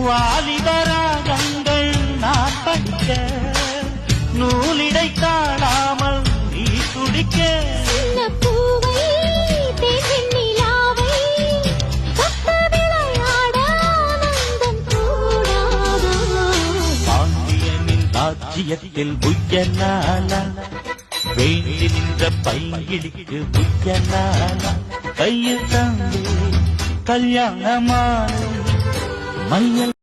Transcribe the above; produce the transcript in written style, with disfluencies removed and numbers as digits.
வாலிபராகங்கள் நான் படிக்க நூலிடை தாழாமல் நீ துடிக்க ராஜ்யத்தில் புயலாலா வேண்டி நின்ற பையிலிக்கு புயலாலா கையில் தந்து கல்யாணமான மையல்